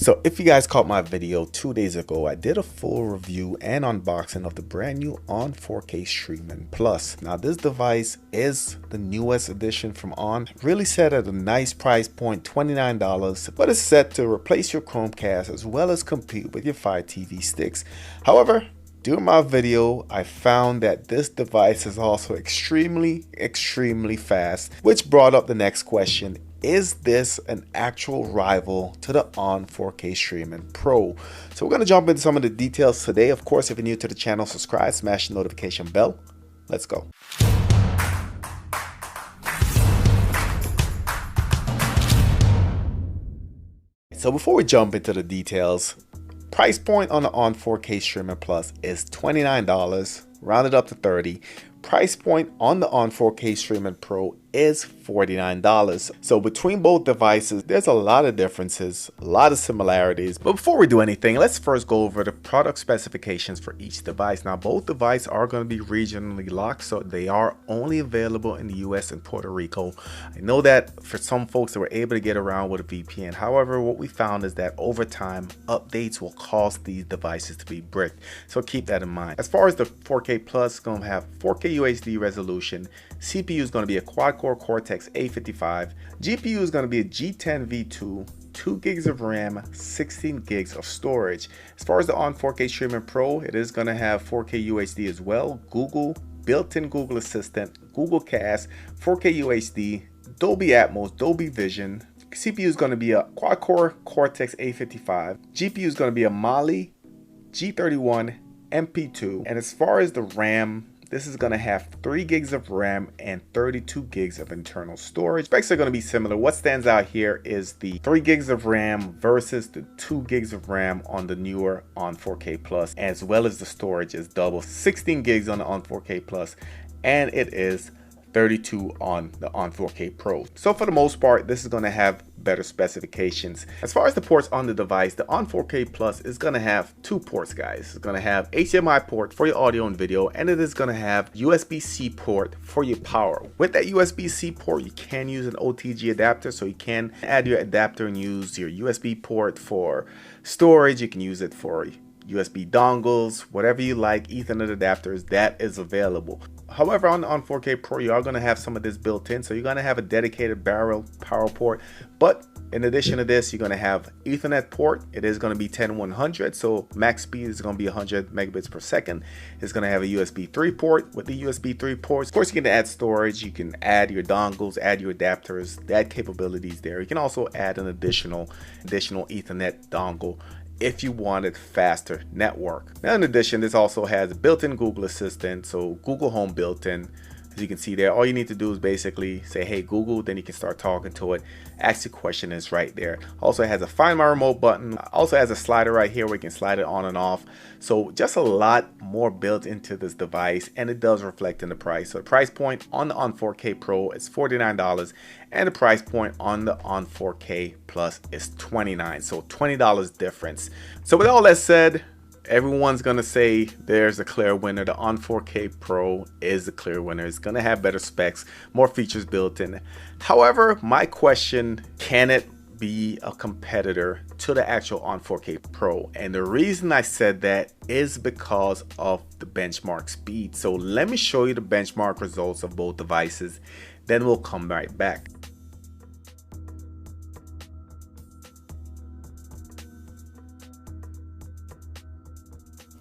So if you guys caught my video 2 days ago, I did a full review and unboxing of the brand new Onn 4K Streaming Plus. Now this device is the newest edition from Onn, really set at a nice price point, $29, but it's set to replace your Chromecast as well as compete with your Fire TV sticks. However, during my video, I found that this device is also extremely fast, which brought up the next question. Is this an actual rival to the Onn 4K Streaming Pro? So we're going to jump into some of the details today. Of course, if you're new to the channel, subscribe, smash the notification bell. Let's go. So before we jump into the details, price point on the Onn 4K Streaming Plus is $29, rounded up to $30. Price point on the Onn 4K Streaming Pro is $49. So between both devices, there's a lot of differences, a lot of similarities. But before we do anything, let's first go over the product specifications for each device. Now, both devices are going to be regionally locked, so they are only available in the US and Puerto Rico. I know that for some folks that were able to get around with a VPN. However, what we found is that over time, updates will cause these devices to be bricked. So keep that in mind. As far as the 4K Plus, it's going to have 4K UHD resolution. CPU is going to be a quad-core Cortex A55. GPU is going to be a G10 V2, 2 gigs of RAM, 16 gigs of storage. As far as the Onn 4K Streaming Pro, it is going to have 4K UHD as well, Google, built-in Google Assistant, Google Cast, 4K UHD, Dolby Atmos, Dolby Vision. CPU is going to be a quad-core Cortex A55. GPU is going to be a Mali G31 MP2. And as far as the RAM, this is going to have 3 gigs of RAM and 32 gigs of internal storage. Specs are going to be similar. What stands out here is the 3 gigs of RAM versus the 2 gigs of RAM on the newer Onn 4K Plus, as well as the storage is double, 16 gigs on the Onn 4K Plus, and it is 32 on the Onn 4K Pro. So for the most part, this is going to have better specifications. As far as the ports on the device, the Onn 4K Plus is going to have 2 ports, guys. It's going to have HDMI port for your audio and video, and it is going to have USB-C port for your power. With that USB-C port, you can use an OTG adapter, so you can add your adapter and use your USB port for storage. You can use it for USB dongles, whatever you like, Ethernet adapters, that is available. However, on the Onn 4K Pro, you are going to have some of this built in, so you're going to have a dedicated barrel power port. But in addition to this, you're going to have Ethernet port. It is going to be 10100, so max speed is going to be 100 megabits per second. It's going to have a USB 3 port. With the USB 3 ports, of course, you can add storage, you can add your dongles, add your adapters, add capabilities there. You can also add an additional Ethernet dongle if you wanted faster network. Now, in addition, this also has a built-in Google Assistant, so Google Home built-in. As you can see there, all you need to do is basically say, hey Google, then you can start talking to it. Ask your question, is right there. Also, it has a Find My Remote button. Also has a slider right here where you can slide it on and off. So just a lot more built into this device, and it does reflect in the price. So the price point on the Onn 4K Pro is $49, and the price point on the Onn 4K Plus is $29. So $20 difference. So with all that said, everyone's gonna say there's a clear winner. The Onn 4K Pro is the clear winner. It's gonna have better specs, more features built in. However, my question, can it be a competitor to the actual Onn 4K Pro? And the reason I said that is because of the benchmark speed. So let me show you the benchmark results of both devices, then we'll come right back.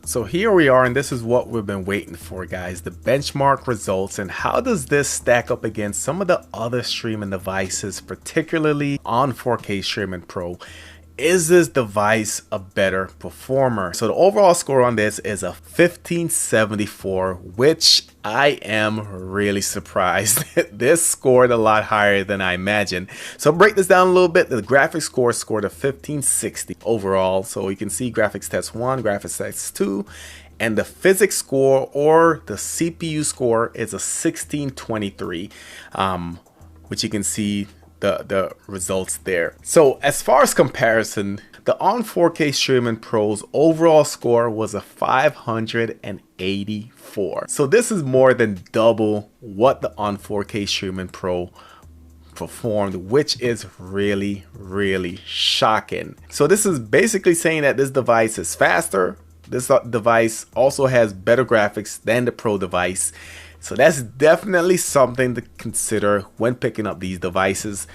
So here we are, and this is what we've been waiting for, guys, the benchmark results. And how does this stack up against some of the other streaming devices, particularly Onn 4K Streaming Pro? Is this device a better performer? So the overall score on this is a 1574, which I am really surprised. This scored a lot higher than I imagined. So break this down a little bit. The graphics score scored a 1560 overall. So you can see graphics test 1, graphics test 2, and the physics score or the CPU score is a 1623, which you can see the results there. So as far as comparison, the Onn 4K Streaming Pro's overall score was a 584. So this is more than double what the Onn 4K Streaming Pro performed, which is really really shocking. So this is basically saying that this device is faster. This device also has better graphics than the Pro device. So that's definitely something to consider when picking up these devices.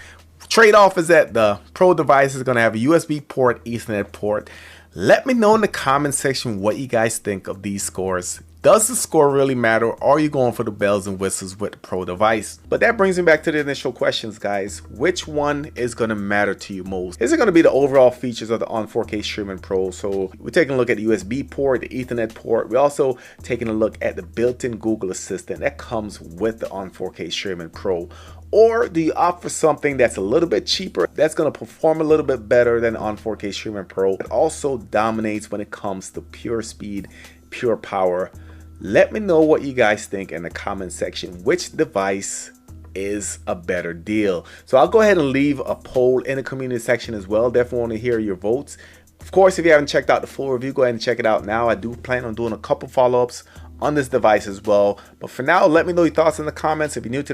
Trade-off is that the Pro device is going to have a USB port, Ethernet port. Let me know in the comment section what you guys think of these scores. Does the score really matter, or are you going for the bells and whistles with the Pro device? But that brings me back to the initial questions, guys. Which one is going to matter to you most? Is it going to be the overall features of the ONN 4K Streaming Pro? So we're taking a look at the USB port, the Ethernet port. We're also taking a look at the built-in Google Assistant that comes with the ONN 4K Streaming Pro. Or do you opt for something that's a little bit cheaper, that's going to perform a little bit better than ONN 4K Streaming Pro? It also dominates when it comes to pure speed, pure power. Let me know what you guys think in the comment section. Which device is a better deal? So I'll go ahead and leave a poll in the community section as well. Definitely want to hear your votes. Of course, if you haven't checked out the full review, go ahead and check it out now. I do plan on doing a couple follow-ups on this device as well. But for now, let me know your thoughts in the comments. If you're new to